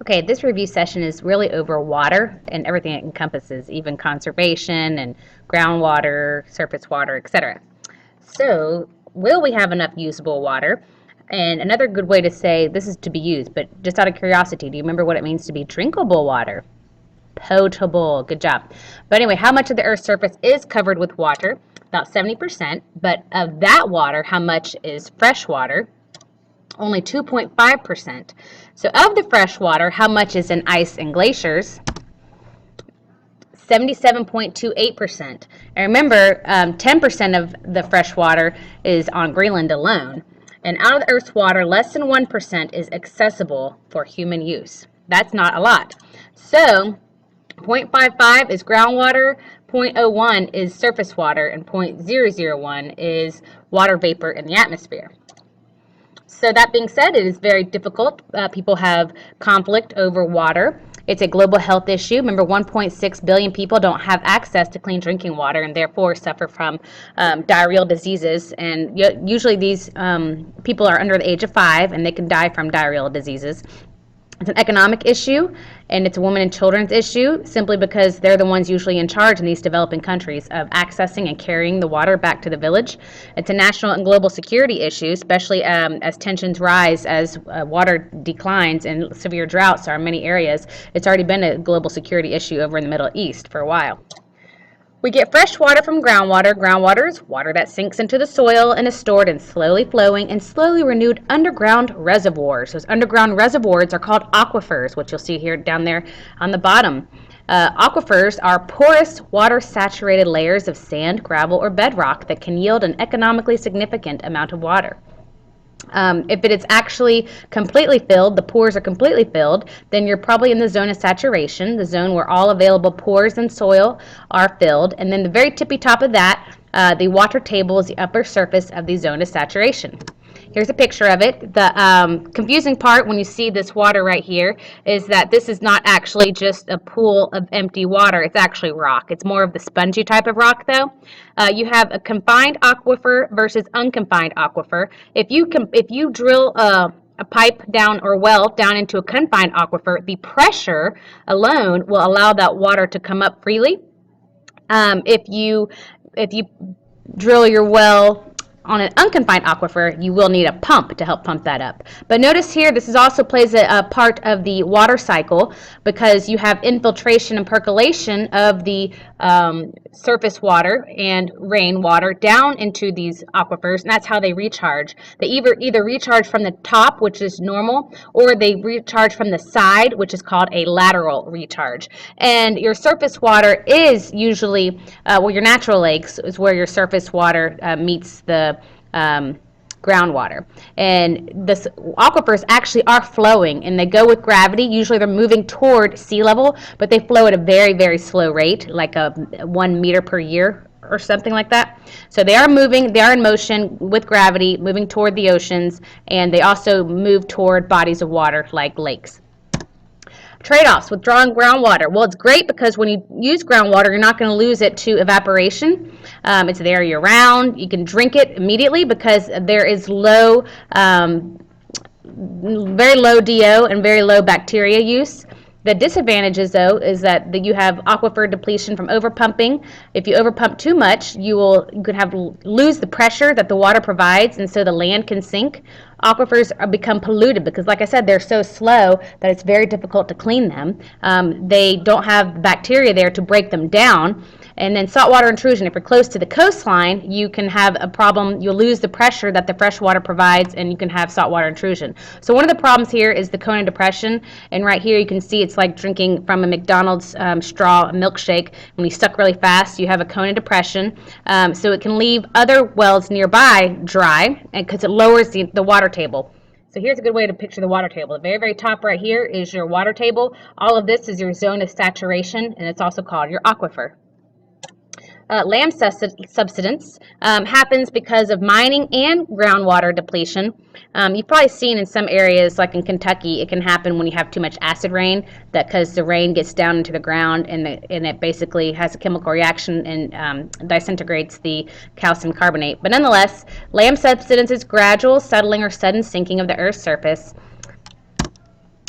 Okay, this review session is really over water and everything it encompasses, even conservation and groundwater, surface water, etc. So, will we have enough usable water? And another good way to say this is to be used, but just out of curiosity, do you remember what it means to be drinkable water? Potable. Good job. But anyway, how much of the Earth's surface is covered with water? About 70%. But of that water, how much is fresh water? Only 2.5%. So of the fresh water, how much is in ice and glaciers? 77.28%. And remember, 10% of the fresh water is on Greenland alone. And out of the Earth's water, less than 1% is accessible for human use. That's not a lot. So 0.55 is groundwater, 0.01 is surface water, and 0.001 is water vapor in the atmosphere. So that being said, it is very difficult. People have conflict over water. It's a global health issue. Remember, 1.6 billion people don't have access to clean drinking water and therefore suffer from diarrheal diseases. And usually these people are under the age of 5 and they can die from diarrheal diseases. It's an economic issue, and it's a women and children's issue simply because they're the ones usually in charge in these developing countries of accessing and carrying the water back to the village. It's a national and global security issue, especially as tensions rise, as water declines and severe droughts are in many areas. It's already been a global security issue over in the Middle East for a while. We get fresh water from groundwater. Groundwater is water that sinks into the soil and is stored in slowly flowing and slowly renewed underground reservoirs. Those underground reservoirs are called aquifers, which you'll see here down there on the bottom. Aquifers are porous, water-saturated layers of sand, gravel, or bedrock that can yield an economically significant amount of water. If it is actually completely filled, the pores are completely filled, then you're probably in the zone of saturation, the zone where all available pores in soil are filled. And then the very tippy top of that, the water table is the upper surface of the zone of saturation. Here's a picture of it. The confusing part when you see this water right here is that this is not actually just a pool of empty water. It's actually rock. It's more of the spongy type of rock, though. You have a confined aquifer versus unconfined aquifer. If you drill a pipe down or well down into a confined aquifer, the pressure alone will allow that water to come up freely. If you drill your well on an unconfined aquifer, you will need a pump to help pump that up. But notice here, this is also plays a part of the water cycle because you have infiltration and percolation of the surface water and rainwater down into these aquifers, and that's how they recharge. They either recharge from the top, which is normal, or they recharge from the side, which is called a lateral recharge. And your surface water is usually, your natural lakes is where your surface water meets the groundwater. And the aquifers actually are flowing, and they go with gravity. Usually they're moving toward sea level, but they flow at a very, very slow rate, like 1 meter per year or something like that. So they are moving, they are in motion with gravity, moving toward the oceans, and they also move toward bodies of water like lakes. Trade-offs with drawing groundwater. Well, it's great because when you use groundwater, you're not going to lose it to evaporation. It's there year-round. You can drink it immediately because there is very low DO and very low bacteria use. The disadvantages, though, is that you have aquifer depletion from overpumping. If you overpump too much, you could lose the pressure that the water provides, and so the land can sink. Aquifers become polluted because, like I said, they're so slow that it's very difficult to clean them. They don't have bacteria there to break them down. And then saltwater intrusion. If you're close to the coastline, you can have a problem. You'll lose the pressure that the fresh water provides, and you can have saltwater intrusion. So one of the problems here is the cone of depression. And right here you can see it's like drinking from a McDonald's straw milkshake. When you suck really fast, you have a cone of depression. So it can leave other wells nearby dry because it lowers the water table. So here's a good way to picture the water table. The very, very top right here is your water table. All of this is your zone of saturation, and it's also called your aquifer. Land subsidence happens because of mining and groundwater depletion. You've probably seen in some areas, like in Kentucky, it can happen when you have too much acid rain, because the rain gets down into the ground and it basically has a chemical reaction and disintegrates the calcium carbonate. But nonetheless, land subsidence is gradual settling or sudden sinking of the Earth's surface.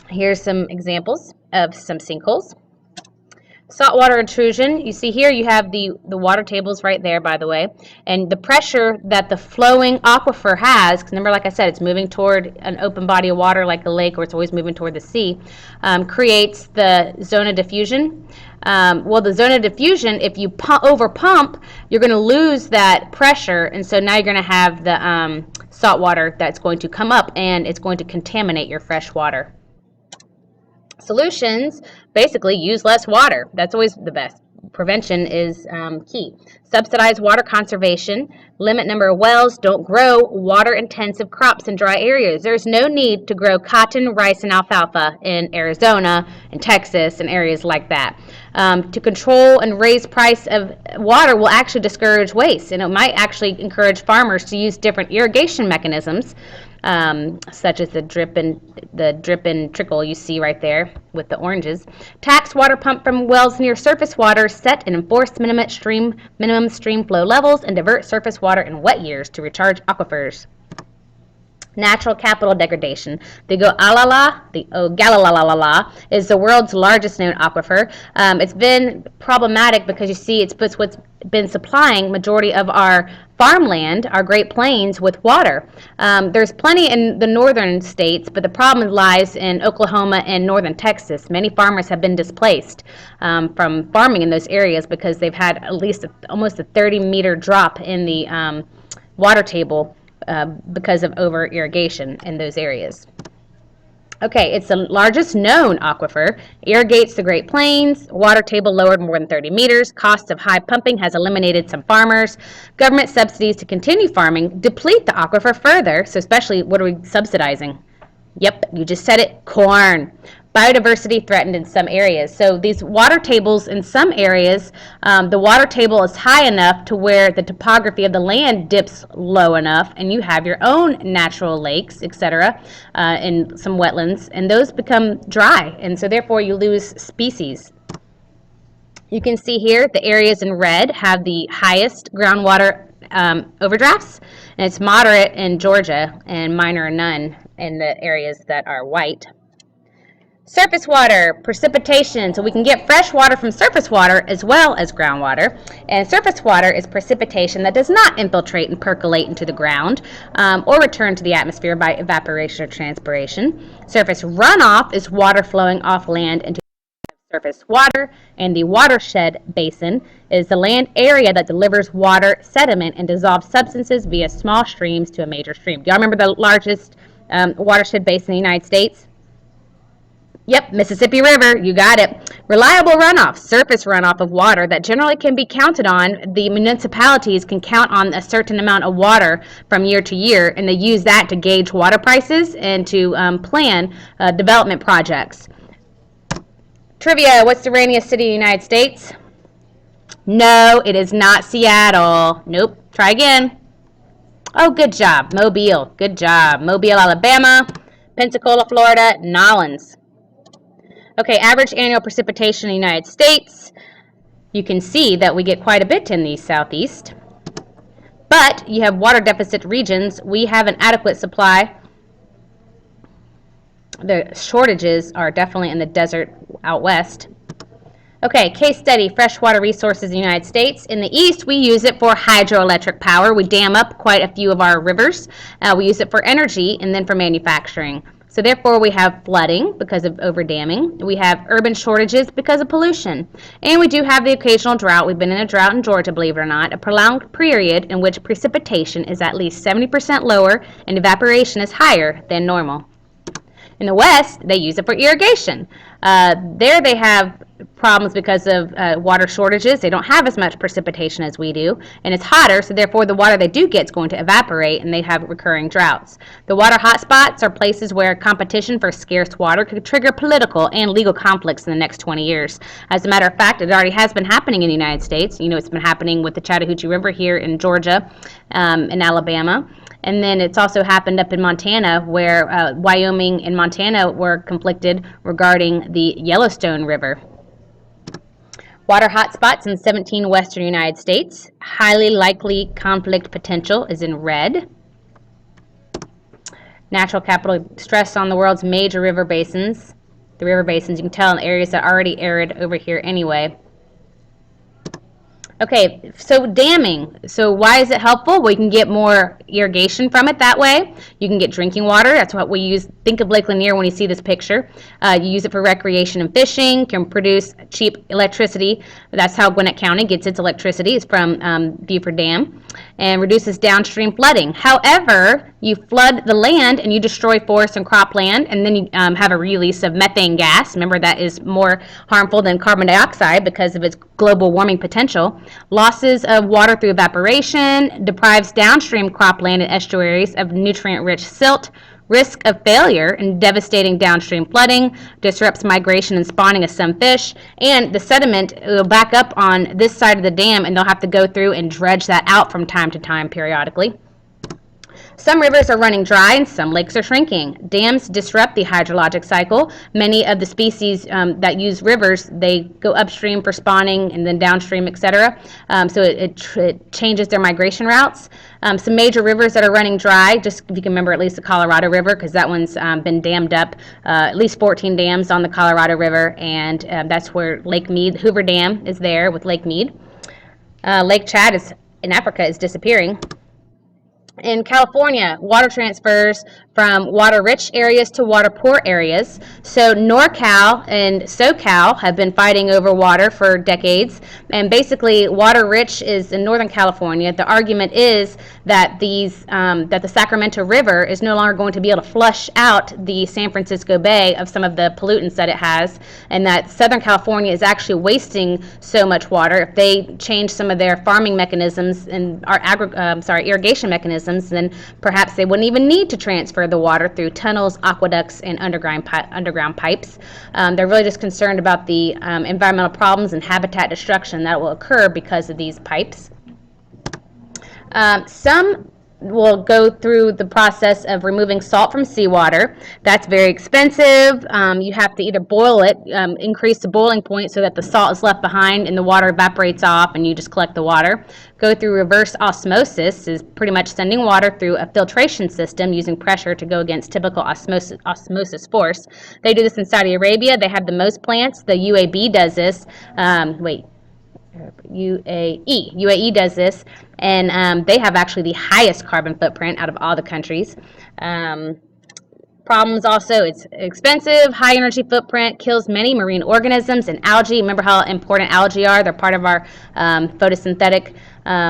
Here's some examples of some sinkholes. Saltwater intrusion, you see here you have the water tables right there, by the way, and the pressure that the flowing aquifer has, because remember, like I said, it's moving toward an open body of water like a lake, or it's always moving toward the sea, creates the zone of diffusion. Well, the zone of diffusion, if you over pump, you're going to lose that pressure, and so now you're going to have the salt water that's going to come up, and it's going to contaminate your fresh water. Solutions, basically use less water. That's always the best. Prevention is key. Subsidize water conservation, limit number of wells, don't grow water-intensive crops in dry areas. There's no need to grow cotton, rice, and alfalfa in Arizona and Texas and areas like that. To control and raise price of water will actually discourage waste, and it might actually encourage farmers to use different irrigation mechanisms, such as the drip and trickle you see right there with the oranges. Tax water pump from wells near surface water, set and enforce minimum stream flow levels, and divert surface water in wet years to recharge aquifers. Natural capital degradation. The Ogallala is the world's largest known aquifer. It's been problematic because you see it's what's been supplying majority of our farmland, our Great Plains, with water. There's plenty in the northern states, but the problem lies in Oklahoma and northern Texas. Many farmers have been displaced from farming in those areas because they've had at least almost a 30-meter drop in the water table because of over irrigation in those areas. Okay, it's the largest known aquifer, irrigates the Great Plains, water table lowered more than 30 meters, cost of high pumping has eliminated some farmers, government subsidies to continue farming deplete the aquifer further, so especially what are we subsidizing? Yep, you just said it, corn. Biodiversity threatened in some areas. So these water tables in some areas, the water table is high enough to where the topography of the land dips low enough and you have your own natural lakes, etc., in some wetlands, and those become dry, and so therefore you lose species. You can see here the areas in red have the highest groundwater overdrafts, and it's moderate in Georgia and minor or none in the areas that are white. Surface water, precipitation. So we can get fresh water from surface water as well as groundwater. And surface water is precipitation that does not infiltrate and percolate into the ground or return to the atmosphere by evaporation or transpiration. Surface runoff is water flowing off land into surface water, and the watershed basin is the land area that delivers water, sediment, and dissolved substances via small streams to a major stream. Do y'all remember the largest watershed basin in the United States? Yep, Mississippi River, you got it. Reliable runoff, surface runoff of water that generally can be counted on. The municipalities can count on a certain amount of water from year to year, and they use that to gauge water prices and to plan development projects. Trivia, what's the rainiest city in the United States? No, it is not Seattle. Nope, try again. Oh, good job, Mobile, good job. Mobile, Alabama, Pensacola, Florida, Nolens. Okay, average annual precipitation in the United States. You can see that we get quite a bit in the southeast. But you have water deficit regions. We have an adequate supply. The shortages are definitely in the desert out west. Okay, case study, freshwater resources in the United States. In the east, we use it for hydroelectric power. We dam up quite a few of our rivers. We use it for energy and then for manufacturing. So therefore, we have flooding because of overdamming. We have urban shortages because of pollution. And we do have the occasional drought. We've been in a drought in Georgia, believe it or not, a prolonged period in which precipitation is at least 70% lower and evaporation is higher than normal. In the west, they use it for irrigation. There they have problems because of water shortages. They don't have as much precipitation as we do, and it's hotter, so therefore the water they do get is going to evaporate, and they have recurring droughts. The water hotspots are places where competition for scarce water could trigger political and legal conflicts in the next 20 years. As a matter of fact, it already has been happening in the United States. You know, it's been happening with the Chattahoochee River here in Georgia and Alabama. And then it's also happened up in Montana where Wyoming and Montana were conflicted regarding the Yellowstone River. Water hotspots in 17 western United States. Highly likely conflict potential is in red. Natural capital stress on the world's major river basins. the river basins. You can tell in areas that are already arid over here anyway. Okay, so damming. So why is it helpful? Well, you can get more irrigation from it that way. You can get drinking water. That's what we use. Think of Lake Lanier when you see this picture. You use it for recreation and fishing, can produce cheap electricity. That's how Gwinnett County gets its electricity, is from Beaufort Dam, and reduces downstream flooding. However, you flood the land and you destroy forest and cropland, and then you have a release of methane gas. Remember, that is more harmful than carbon dioxide because of its global warming potential. Losses of water through evaporation deprives downstream cropland and estuaries of nutrient-rich silt. Risk of failure and devastating downstream flooding, disrupts migration and spawning of some fish, and the sediment will back up on this side of the dam, and they'll have to go through and dredge that out from time to time periodically. Some rivers are running dry and some lakes are shrinking. Dams disrupt the hydrologic cycle. Many of the species that use rivers, they go upstream for spawning and then downstream, etc. So it changes their migration routes. Some major rivers that are running dry, just if you can remember at least the Colorado River, because that one's been dammed up, at least 14 dams on the Colorado River, and that's where Lake Mead, Hoover Dam is there with Lake Mead. Lake Chad in Africa is disappearing. In California, water transfers from water-rich areas to water-poor areas. So NorCal and SoCal have been fighting over water for decades. And basically, water-rich is in Northern California. The argument is that that the Sacramento River is no longer going to be able to flush out the San Francisco Bay of some of the pollutants that it has, and that Southern California is actually wasting so much water. If they change some of their farming mechanisms and our irrigation mechanisms, then perhaps they wouldn't even need to transfer the water through tunnels, aqueducts, and underground pipes. They're really just concerned about the environmental problems and habitat destruction that will occur because of these pipes. Some will go through the process of removing salt from seawater. That's very expensive. You have to either boil it, increase the boiling point so that the salt is left behind and the water evaporates off and you just collect the water. Go through reverse osmosis, is pretty much sending water through a filtration system using pressure to go against typical osmosis force. They do this in Saudi Arabia. They have the most plants. The UAE does this. UAE does this, and they have actually the highest carbon footprint out of all the countries. Problems also, it's expensive, high energy footprint, kills many marine organisms and algae. Remember how important algae are? They're part of our photosynthetic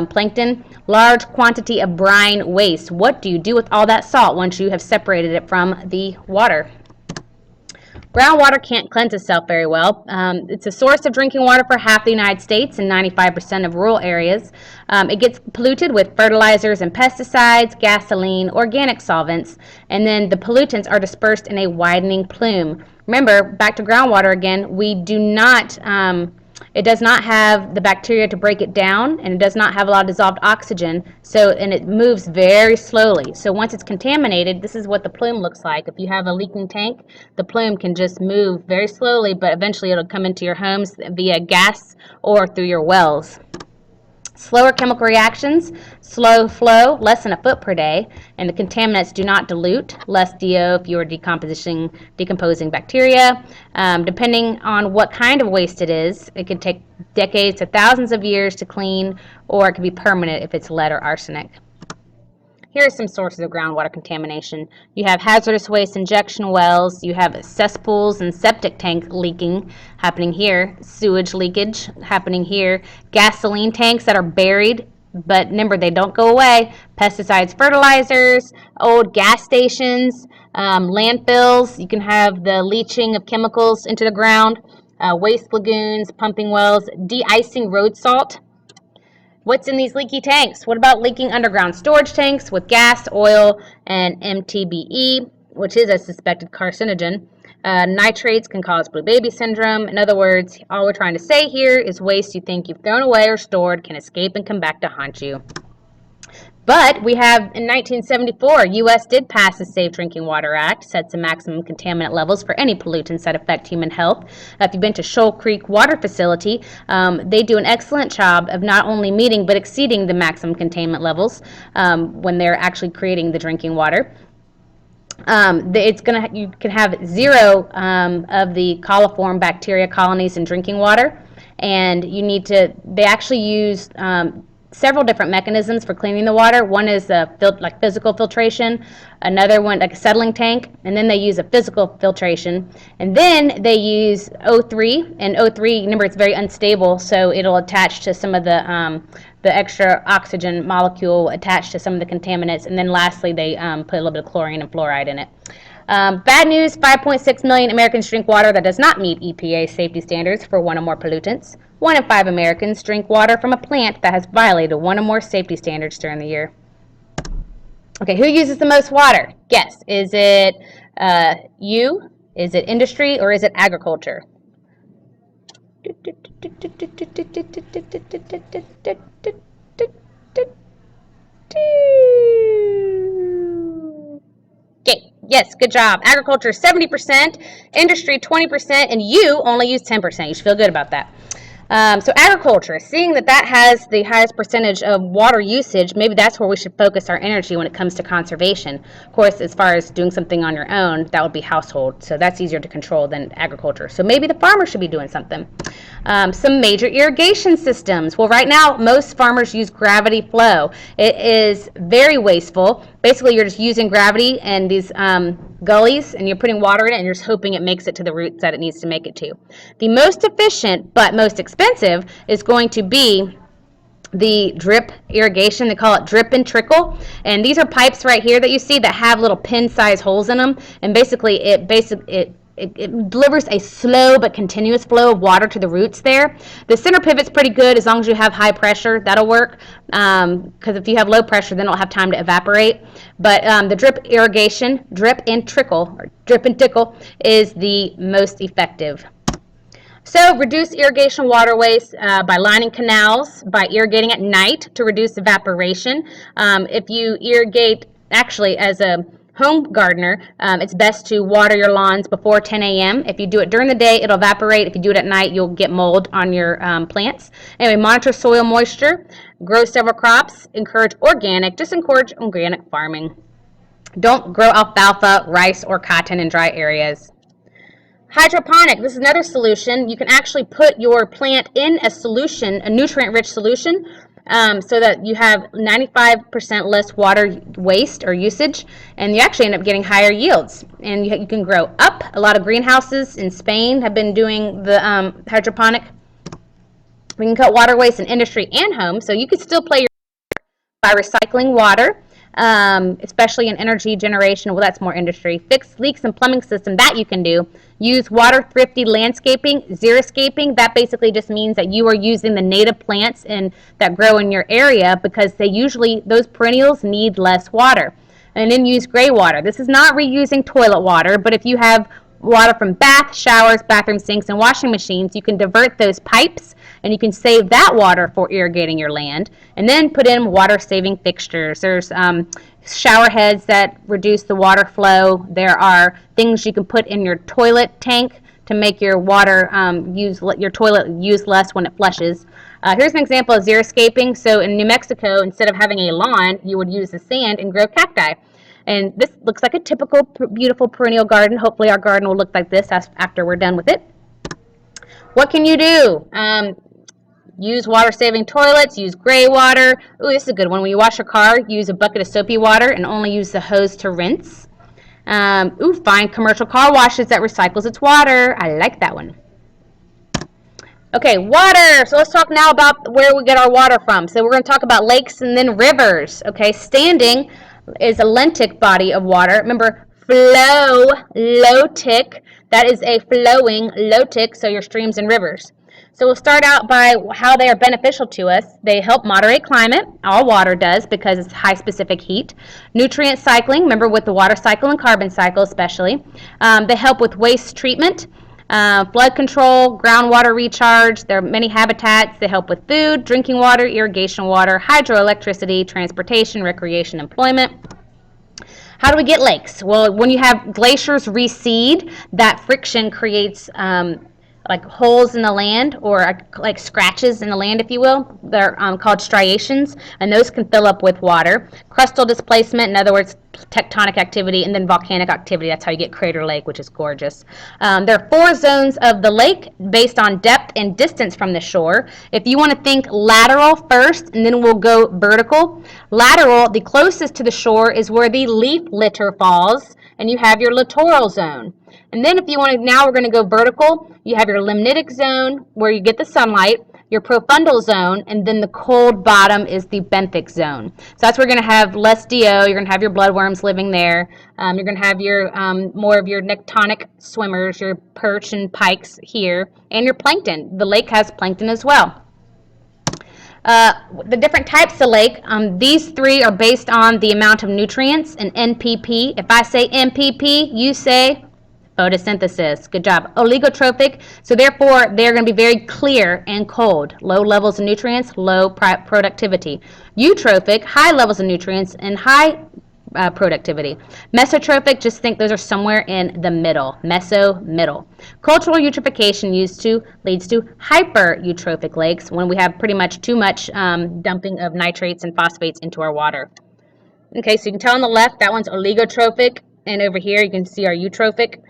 plankton. Large quantity of brine waste. What do you do with all that salt once you have separated it from the water? Groundwater can't cleanse itself very well. It's a source of drinking water for half the United States and 95% of rural areas. It gets polluted with fertilizers and pesticides, gasoline, organic solvents, and then the pollutants are dispersed in a widening plume. Remember, back to groundwater again, we do not, it does not have the bacteria to break it down, and it does not have a lot of dissolved oxygen, and it moves very slowly. So once it's contaminated, this is what the plume looks like. If you have a leaking tank, the plume can just move very slowly, but eventually it'll come into your homes via gas or through your wells. Slower chemical reactions, slow flow, less than a foot per day, and the contaminants do not dilute, less DO if you are decomposing bacteria. Depending on what kind of waste it is, it can take decades to thousands of years to clean, or it can be permanent if it's lead or arsenic. Here are some sources of groundwater contamination. You have hazardous waste injection wells, you have cesspools and septic tank leaking happening here, sewage leakage happening here, gasoline tanks that are buried, but remember, they don't go away, pesticides, fertilizers, old gas stations, landfills. You can have the leaching of chemicals into the ground, waste lagoons, pumping wells, de-icing road salt. What's in these leaky tanks? What about leaking underground storage tanks with gas, oil, and MTBE, which is a suspected carcinogen? Nitrates can cause blue baby syndrome. In other words, all we're trying to say here is waste you think you've thrown away or stored can escape and come back to haunt you. But we have, in 1974, U.S. did pass the Safe Drinking Water Act, sets the maximum contaminant levels for any pollutants that affect human health. If you've been to Shoal Creek Water Facility, they do an excellent job of not only meeting but exceeding the maximum contaminant levels when they're actually creating the drinking water. You can have zero of the coliform bacteria colonies in drinking water, and they actually use several different mechanisms for cleaning the water. One is like physical filtration, another one like a settling tank, and then they use a physical filtration, and then they use O3. And O3, remember, it's very unstable, so it'll attach to some of the extra oxygen molecule attached to some of the contaminants, and then lastly they put a little bit of chlorine and fluoride in it. Bad news, 5.6 million Americans drink water that does not meet EPA safety standards for one or more pollutants. 1 in 5 Americans drink water from a plant that has violated one or more safety standards during the year. Okay, who uses the most water? Guess. Is it you? Is it industry? Or is it agriculture? Okay, yes, good job. Agriculture 70%, industry 20%, and you only use 10%. You should feel good about that. So agriculture, seeing that has the highest percentage of water usage, maybe that's where we should focus our energy when it comes to conservation. Of course, as far as doing something on your own, that would be household, so that's easier to control than agriculture. So maybe the farmer should be doing something. Some major irrigation systems. Well, right now, most farmers use gravity flow. It is very wasteful. Basically, you're just using gravity and these gullies, and you're putting water in it, and you're just hoping it makes it to the roots that it needs to make it to. The most efficient but most expensive is going to be the drip irrigation. They call it drip and trickle, and these are pipes right here that you see that have little pin-sized holes in them, and basically it delivers a slow but continuous flow of water to the roots there. The center pivot's pretty good as long as you have high pressure. That'll work, because if you have low pressure, then it'll have time to evaporate. But the drip irrigation, drip and trickle, or drip and tickle, is the most effective. So reduce irrigation water waste by lining canals, by irrigating at night to reduce evaporation. If you irrigate, actually as a home gardener, it's best to water your lawns before 10 a.m. If you do it during the day, it'll evaporate. If you do it at night, you'll get mold on your plants. Anyway, monitor soil moisture, grow several crops, encourage organic farming. Don't grow alfalfa, rice, or cotton in dry areas. Hydroponic, this is another solution. You can actually put your plant in a solution, a nutrient-rich solution, so that you have 95% less water waste or usage, and you actually end up getting higher yields. And you can grow up. A lot of greenhouses in Spain have been doing the hydroponic. We can cut water waste in industry and home, so you can still play your by recycling water, especially in energy generation. Well, that's more industry. Fix leaks and plumbing system, that you can do. Use water thrifty landscaping, xeriscaping. That basically just means that you are using the native plants that grow in your area, because those perennials need less water. And then use gray water. This is not reusing toilet water, but if you have water from bath, showers, bathroom sinks, and washing machines, you can divert those pipes, and you can save that water for irrigating your land, and then put in water-saving fixtures. There's shower heads that reduce the water flow. There are things you can put in your toilet tank to make your your toilet use less when it flushes. Here's an example of xeriscaping. So in New Mexico, instead of having a lawn, you would use the sand and grow cacti. And this looks like a typical beautiful perennial garden. Hopefully our garden will look like this after we're done with it. What can you do? Use water-saving toilets, use gray water. Ooh, this is a good one. When you wash your car, use a bucket of soapy water and only use the hose to rinse. Find commercial car washes that recycles its water. I like that one. Okay, water. So let's talk now about where we get our water from. So we're going to talk about lakes and then rivers. Okay, standing is a lentic body of water. Remember, flow, lotic. That is a flowing lotic, so your streams and rivers. So we'll start out by how they are beneficial to us. They help moderate climate. All water does, because it's high specific heat. Nutrient cycling, remember with the water cycle and carbon cycle especially. They help with waste treatment, flood control, groundwater recharge. There are many habitats. They help with food, drinking water, irrigation water, hydroelectricity, transportation, recreation, employment. How do we get lakes? Well, when you have glaciers recede, that friction creates like holes in the land, or like scratches in the land, if you will. They're called striations, and those can fill up with water. Crustal displacement, in other words, tectonic activity, and then volcanic activity. That's how you get Crater Lake, which is gorgeous. There are 4 zones of the lake based on depth and distance from the shore. If you want to think lateral first, and then we'll go vertical. Lateral, the closest to the shore, is where the leaf litter falls, and you have your littoral zone. And then if you want to, now we're going to go vertical. You have your limnitic zone where you get the sunlight, your profundal zone, and then the cold bottom is the benthic zone. So that's where you're going to have less DO. You're going to have your bloodworms living there. You're going to have your more of your nectonic swimmers, your perch and pikes here, and your plankton. The lake has plankton as well. The different types of lake, these 3 are based on the amount of nutrients and NPP. If I say NPP, you say photosynthesis. Good job. Oligotrophic, so therefore they're going to be very clear and cold. Low levels of nutrients, low productivity. Eutrophic, high levels of nutrients and high productivity. Mesotrophic, just think those are somewhere in the middle. Meso, middle. Cultural eutrophication leads to hyper-eutrophic lakes when we have pretty much too much dumping of nitrates and phosphates into our water. Okay, so you can tell on the left, that one's oligotrophic, and over here you can see our eutrophic.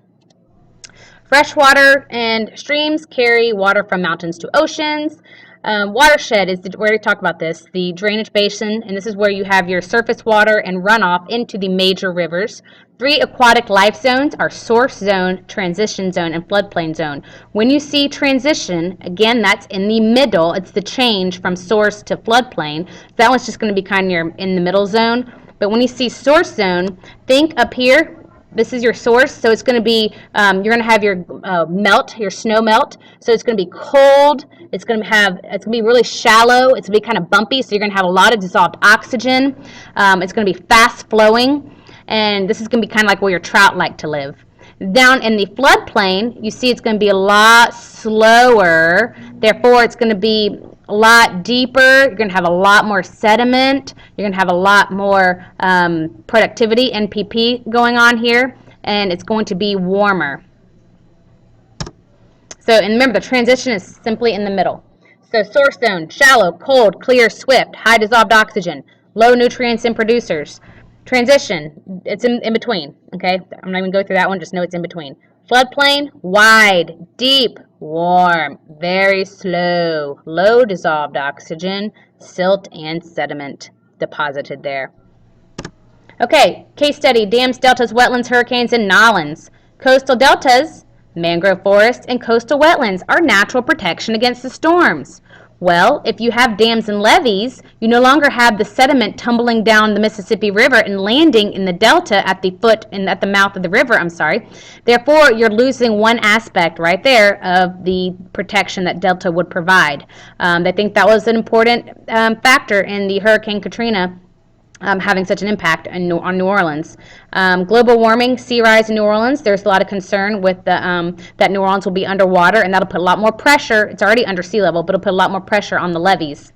Freshwater and streams carry water from mountains to oceans. Watershed is where we talk about this, the drainage basin, and this is where you have your surface water and runoff into the major rivers. 3 aquatic life zones are source zone, transition zone, and floodplain zone. When you see transition, again, that's in the middle. It's the change from source to floodplain. That one's just going to be kind of in the middle zone. But when you see source zone, think up here. This is your source, so it's going to be, you're going to have your melt, your snow melt. So it's going to be cold. It's going to be really shallow. It's going to be kind of bumpy, so you're going to have a lot of dissolved oxygen. It's going to be fast flowing, and this is going to be kind of like where your trout like to live. Down in the floodplain, you see it's going to be a lot slower. Therefore, it's going to be a lot deeper. You're going to have a lot more sediment. You're going to have a lot more productivity, NPP, going on here, and it's going to be warmer. So, and remember, the transition is simply in the middle. So, source zone, shallow, cold, clear, swift, high dissolved oxygen, low nutrients and producers. Transition, it's in between, okay? I'm not even going to go through that one, just know it's in between. Floodplain, wide, deep, warm, very slow, low dissolved oxygen, silt and sediment deposited there. Okay, case study, dams, deltas, wetlands, hurricanes, and nolens. Coastal deltas, mangrove forests, and coastal wetlands are natural protection against the storms. Well, if you have dams and levees, you no longer have the sediment tumbling down the Mississippi River and landing in the delta at the mouth of the river, Therefore, you're losing one aspect right there of the protection that delta would provide. I think that was an important factor in the Hurricane Katrina having such an impact on New Orleans. Global warming, sea rise in New Orleans, there's a lot of concern with that New Orleans will be underwater, and that'll put a lot more pressure. It's already under sea level, but it'll put a lot more pressure on the levees.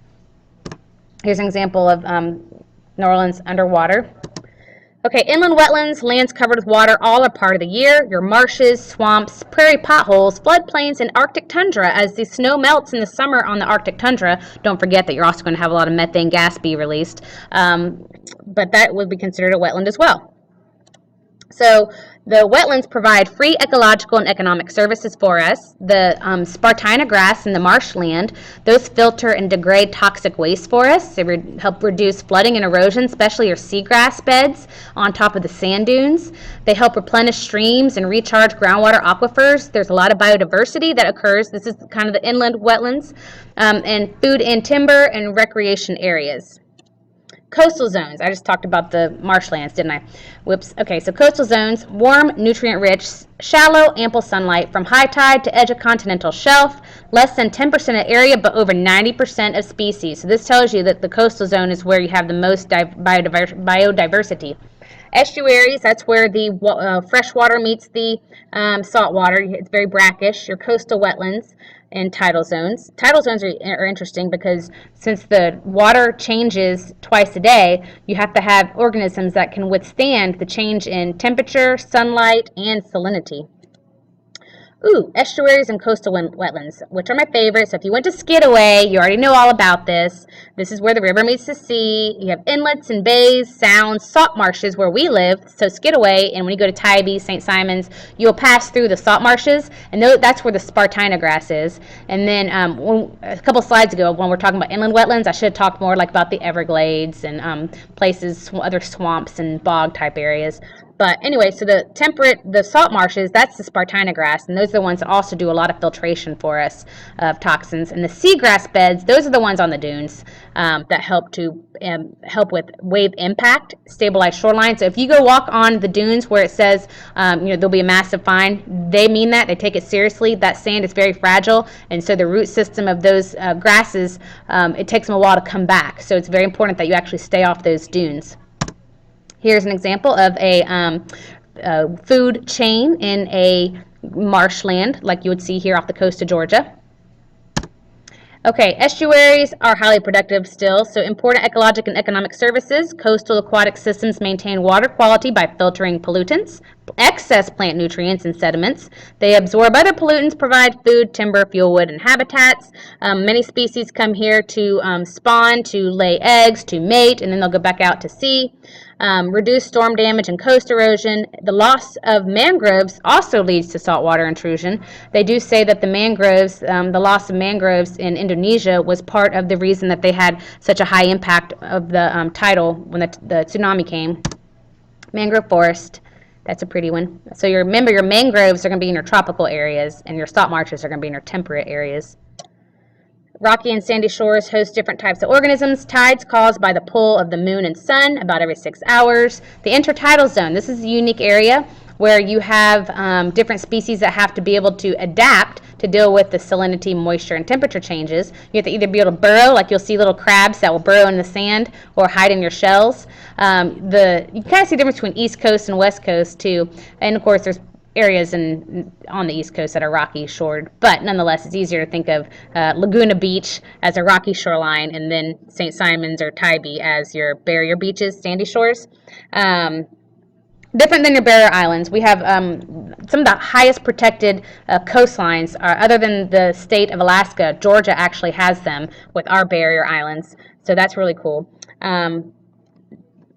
Here's an example of New Orleans underwater. Okay, inland wetlands, lands covered with water, all are part of the year. Your marshes, swamps, prairie potholes, floodplains, and Arctic tundra. As the snow melts in the summer on the Arctic tundra, don't forget that you're also going to have a lot of methane gas be released. But that would be considered a wetland as well. So the wetlands provide free ecological and economic services for us. The spartina grass in the marshland, those filter and degrade toxic waste for us. They help reduce flooding and erosion, especially your seagrass beds on top of the sand dunes. They help replenish streams and recharge groundwater aquifers. There's a lot of biodiversity that occurs. This is kind of the inland wetlands, and food and timber and recreation areas. Coastal zones. I just talked about the marshlands, didn't I? Whoops. Okay, so coastal zones, warm, nutrient-rich, shallow, ample sunlight from high tide to edge of continental shelf, less than 10% of area, but over 90% of species. So this tells you that the coastal zone is where you have the most biodiversity. Estuaries, that's where the fresh water meets the salt water. It's very brackish. Your coastal wetlands and tidal zones. Tidal zones are interesting because since the water changes twice a day, you have to have organisms that can withstand the change in temperature, sunlight, and salinity. Ooh, estuaries and coastal wetlands, which are my favorite. So if you went to Skidaway, you already know all about this. This is where the river meets the sea. You have inlets and bays, sounds, salt marshes where we live. So Skidaway, and when you go to Tybee, St. Simons, you'll pass through the salt marshes, and that's where the Spartina grass is. And then a couple slides ago, when we're talking about inland wetlands, I should have talked more like about the Everglades and places, other swamps and bog type areas. But anyway, so the salt marshes, that's the Spartina grass, and those are the ones that also do a lot of filtration for us of toxins. And the seagrass beds, those are the ones on the dunes that help with wave impact, stabilize shoreline. So if you go walk on the dunes where it says, there'll be a massive fine, they mean that. They take it seriously. That sand is very fragile, and so the root system of those grasses, it takes them a while to come back. So it's very important that you actually stay off those dunes. Here's an example of a food chain in a marshland like you would see here off the coast of Georgia. Okay, estuaries are highly productive still, so important ecologic and economic services. Coastal aquatic systems maintain water quality by filtering pollutants, excess plant nutrients, and sediments. They absorb other pollutants, provide food, timber, fuel wood, and habitats. Many species come here to spawn, to lay eggs, to mate, and then they'll go back out to sea. Reduce storm damage and coast erosion. The loss of mangroves also leads to saltwater intrusion. They do say that the loss of mangroves in Indonesia was part of the reason that they had such a high impact of the tidal when the tsunami came. Mangrove forest, that's a pretty one. So remember, your mangroves are going to be in your tropical areas, and your salt marshes are going to be in your temperate areas. Rocky and sandy shores host different types of organisms. Tides caused by the pull of the moon and sun about every 6 hours. The intertidal zone, this is a unique area where you have different species that have to be able to adapt to deal with the salinity, moisture, and temperature changes. You have to either be able to burrow, like you'll see little crabs that will burrow in the sand, or hide in your shells. You kind of see the difference between East Coast and West Coast too. And of course, there's areas on the East Coast that are rocky shored, but nonetheless, it's easier to think of Laguna Beach as a rocky shoreline, and then St. Simons or Tybee as your barrier beaches, sandy shores. Different than your barrier islands, we have some of the highest protected coastlines. Other than the state of Alaska, Georgia actually has them with our barrier islands, so that's really cool.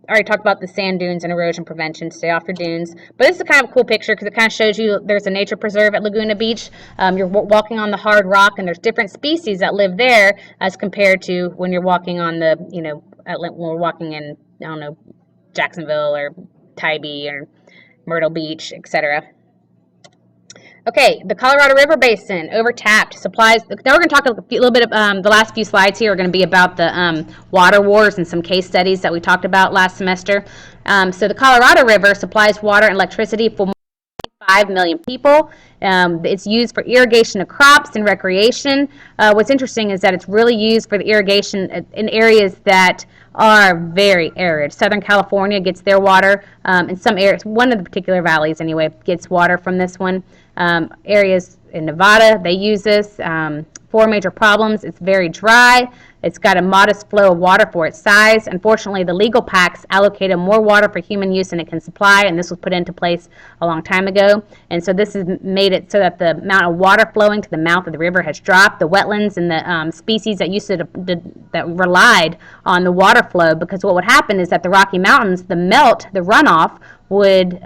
I already talked about the sand dunes and erosion prevention. Stay off your dunes. But this is kind of a cool picture because it kind of shows you there's a nature preserve at Laguna Beach. You're walking on the hard rock, and there's different species that live there as compared to when you're walking on when we're walking in, I don't know, Jacksonville or Tybee or Myrtle Beach, etc. Okay, the Colorado River Basin, overtapped, supplies. Now we're going to talk a little bit, the last few slides here are going to be about the water wars and some case studies that we talked about last semester. So the Colorado River supplies water and electricity for more than 5 million people. It's used for irrigation of crops and recreation. What's interesting is that it's really used for the irrigation in areas that are very arid. Southern California gets their water in some areas. One of the particular valleys, anyway, gets water from this one. Areas in Nevada, they use this. 4 major problems. It's very dry. It's got a modest flow of water for its size. Unfortunately, the legal pacts allocated more water for human use than it can supply, and this was put into place a long time ago. And so this has made it so that the amount of water flowing to the mouth of the river has dropped. The wetlands and the species that used to that relied on the water flow, because what would happen is that the Rocky Mountains, the runoff would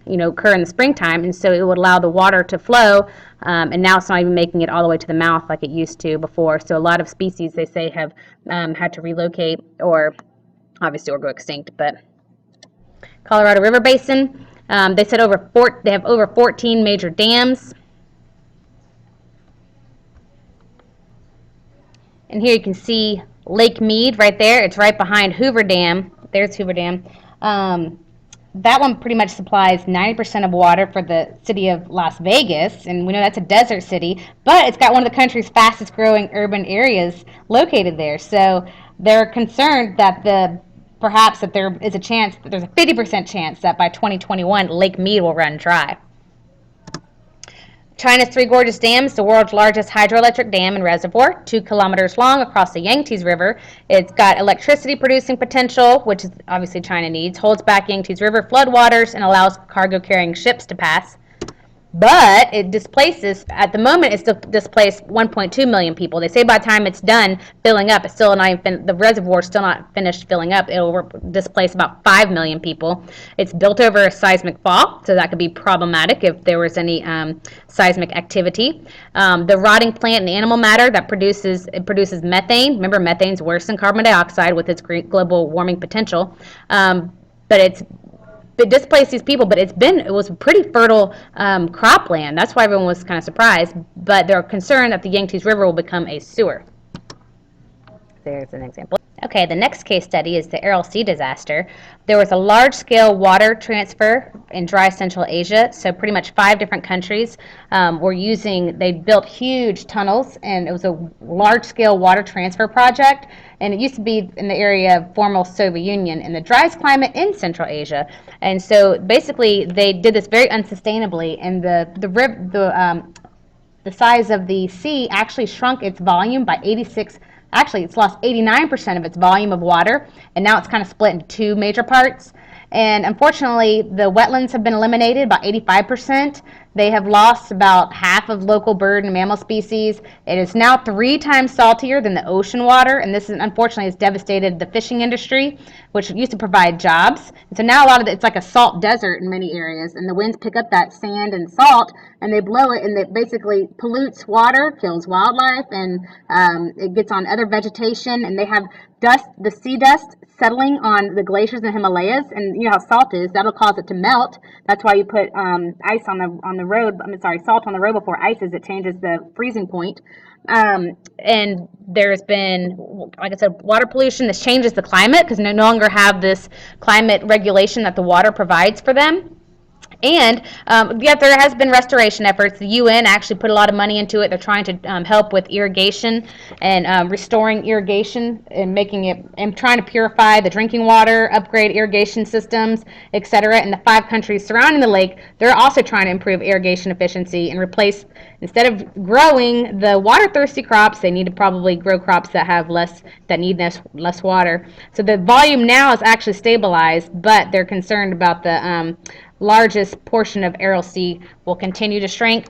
occur in the springtime, and so it would allow the water to flow, and now it's not even making it all the way to the mouth like it used to before. So a lot of species, they say, have had to relocate or go extinct. But Colorado River Basin, they said they have over 14 major dams. And here you can see Lake Mead right there. It's right behind Hoover Dam. There's Hoover Dam. That one pretty much supplies 90% of water for the city of Las Vegas, and we know that's a desert city, but it's got one of the country's fastest growing urban areas located there. So they're concerned that perhaps that there is a chance, that there's a 50% chance that by 2021 Lake Mead will run dry. China's Three Gorges Dam is the world's largest hydroelectric dam and reservoir, 2 kilometers long across the Yangtze River. It's got electricity producing potential, which is obviously China needs, holds back Yangtze River floodwaters, and allows cargo carrying ships to pass. but it displaces, at the moment, it's displaced 1.2 million people. They say by the time it's done filling up, it's still not even, the reservoir is still not finished filling up. It will displace about 5 million people. It's built over a seismic fault, so that could be problematic if there was any seismic activity. The rotting plant and animal matter that produces methane. Remember, methane's worse than carbon dioxide with its great global warming potential. But it displaced these people, but it was pretty fertile cropland. That's why everyone was kind of surprised. But they're concerned that the Yangtze River will become a sewer. There's an example. Okay, the next case study is the Aral Sea disaster. There was a large-scale water transfer in dry Central Asia, so pretty much 5 different countries they built huge tunnels, and it was a large-scale water transfer project, and it used to be in the area of former Soviet Union in the driest climate in Central Asia. And so basically they did this very unsustainably, and the size of the sea actually shrunk its volume by 86. Actually, it's lost 89% of its volume of water, and now it's kind of split into 2 major parts. And unfortunately, the wetlands have been eliminated by 85%. They have lost about half of local bird and mammal species. It is now 3 times saltier than the ocean water, and this unfortunately has devastated the fishing industry, which used to provide jobs. And so now it's like a salt desert in many areas, and the winds pick up that sand and salt, and they blow it, and it basically pollutes water, kills wildlife, and it gets on other vegetation, and they have the sea dust settling on the glaciers in the Himalayas, and you know how salt is, that'll cause it to melt. That's why you put ice on the road. Salt on the road before ice is. It changes the freezing point. And there's been, like I said, water pollution. This changes the climate because they no longer have this climate regulation that the water provides for them. And yet there has been restoration efforts. The UN actually put a lot of money into it. They're trying to help with irrigation and restoring irrigation and trying to purify the drinking water, upgrade irrigation systems, etc. And the 5 countries surrounding the lake, they're also trying to improve irrigation efficiency and replace, instead of growing the water-thirsty crops, they need to probably grow crops that need less water. So the volume now is actually stabilized, but they're concerned about the largest portion of Aral Sea will continue to shrink.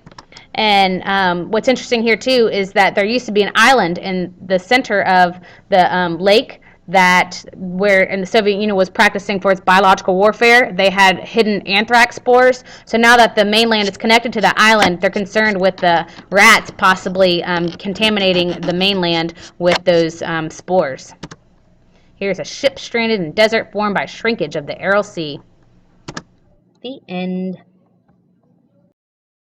And what's interesting here too is that there used to be an island in the center of the lake where the Soviet Union was practicing for its biological warfare. They had hidden anthrax spores. So now that the mainland is connected to the island, they're concerned with the rats possibly contaminating the mainland with those spores. Here's a ship stranded in desert formed by shrinkage of the Aral Sea. The end.